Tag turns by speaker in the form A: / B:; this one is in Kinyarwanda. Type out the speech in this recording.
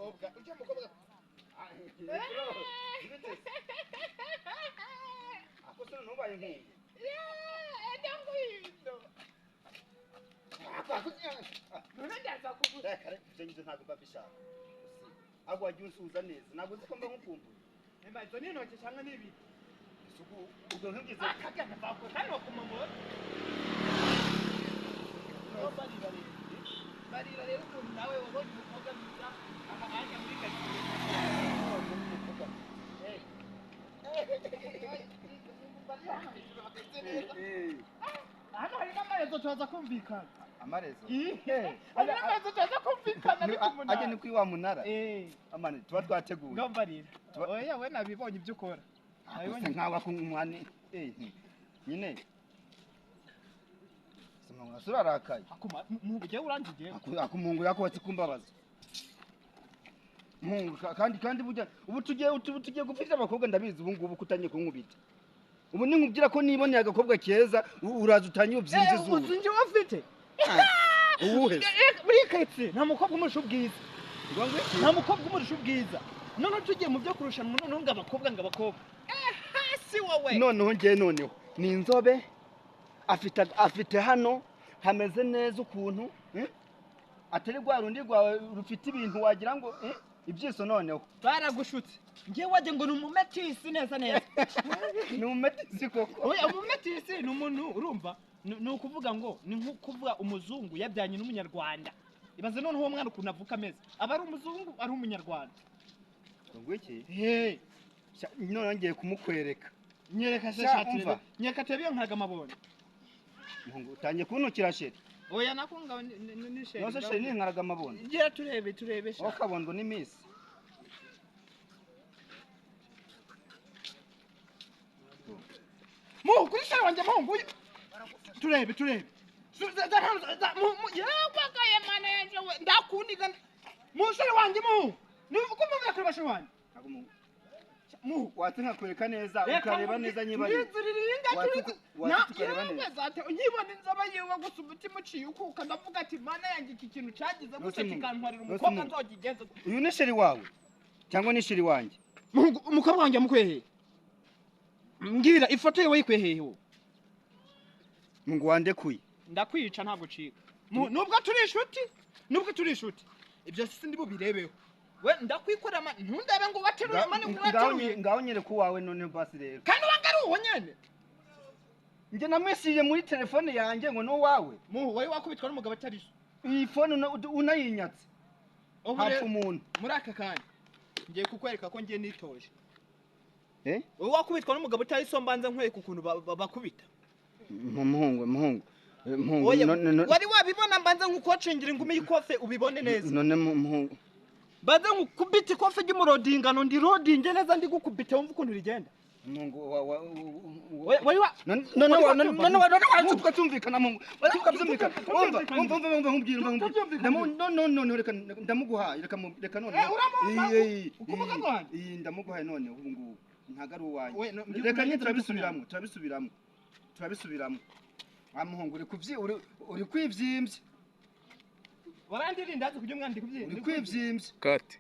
A: mukobwa uje mukobwa ako sino nubaye nkingi
B: ndanguyindo none ndaza kuguha
A: kare ivyo ntabwo mbabishaka agwa wagiye usuza neza ntabwo uzi ko mba nkukumbuye
B: izo ni intoki cyangwa ni ibiti
A: isuku ubwo nkigize
B: akagana bako hano kumamura barira rero ukuntu nawe wabonye umukobwa mwiza amahanga muri karitsiye hano hari n'amarezo tuza kumvikana
A: amarezo
B: hari n'amarezo tuza kumvikana ariko umunara
A: ajye ni kuri wa munara amane tuba twateguye
B: ngambarira oya we nabibonye ibyo ukora
A: nabibonye nkawa kumwane nyine sima ngasura rakaye
B: mu buryo urangiye
A: akumungu yako watikumbabaza mungu kandi burya ubu tugiye gufita abakobwa ndabizi ubu ngubu kutanye kunkubita ubu ninkubwira ko niboneye agakobwa keza uraza utanye ubyinze zuba
B: uzinje wafite
A: uwuhe
B: muri ketse nta mukobwa umurusha ubwiza nta mukobwa umurusha ubwiza none tugiye mu byo kurushanwa noneho ngo abakobwa hasi wowe
A: noneho ngiye noneho ni inzobe afite hano hameze neza ukuntu atari rwa rundi rwawe rufite ibintu wagira ngo ibyiso noneho
B: baragushutse ngiye waje ngo ni umumetisi neza
A: ni umumetisi koko
B: oya umumetisi ni umuntu urumva ni ukuvuga ngo ni nko kuvuga umuzungu yabyanye n'umunyarwanda ibaze noneho uwo mwana ukuntu avuka ameze aba ari umuzungu ari umunyarwanda
A: ngo iki
B: none
A: ngiye kumukwereka
B: nyereka shati nyereka tebe nkaga mabonye
A: mungu utangiye kuntukira sheri
B: oya nakunga ni sheri
A: nose sheri ni nkaraga amabonye
B: ngira turebe
A: sheri wakabondo ni miss
B: mu kuri sheri wanje mungu turebe yagwagaye mana yanje we ndakundiga mu sheri wanje mu nivuga mu kuri basheri wanje
A: watse nkakwereka neza ukareba neza nyibari
B: nkibona inzoba yiwe gusa umutima uciye ukuka ndavuga ati mana yanjye iki kintu cyagize gutya kikantwarira umukobwa nzogigenza
A: uyu ni sheri wawe cyangwa ni sheri wanjye
B: umukobwa wanjye amukweheye mbwira ifoto ye wayikweheye
A: mungu wandekuye
B: ndakwica ntabwo cika nubwo turi inshuti ibyo sindi bubirebeho we ndakwikorera ntundabe ngo wateruye mani ngo wateruye
A: ngaho nyereka uwawe none basi rero
B: kandi wangari uwo nyene
A: nje namwesije muri telefone yanjye ngo no wawe
B: wari wakubitwa n'umugabo atari so
A: iyi phone unayinyatse hafu umuntu
B: muri aka kanya ngiye kukwereka ko ngiye nitoje wowe wakubitwa n'umugabo utari so mbanza nkwereka ukuntu bakubita
A: muhungu
B: wari wabibona mbanza nk'ukocengira ingumi y'ikofe ubibone neza
A: none muhungu
B: baze nkukubita ikofe ry'umurodingano ndi rodinge neza ndi gukubita wumva ukuntu rigenda
A: mungu
B: wari wa
A: none tukatumvikana mungu tukatumvikana umva reka ndamuguhaye reka none iyi ndamuguhaye none ubu ngubu ntago ari uwanjye reka nye turabisubiramo amuhungu uri kwivyimbye
B: warandirinda azi kujya umwandika
A: uri kwivyimbye
C: kati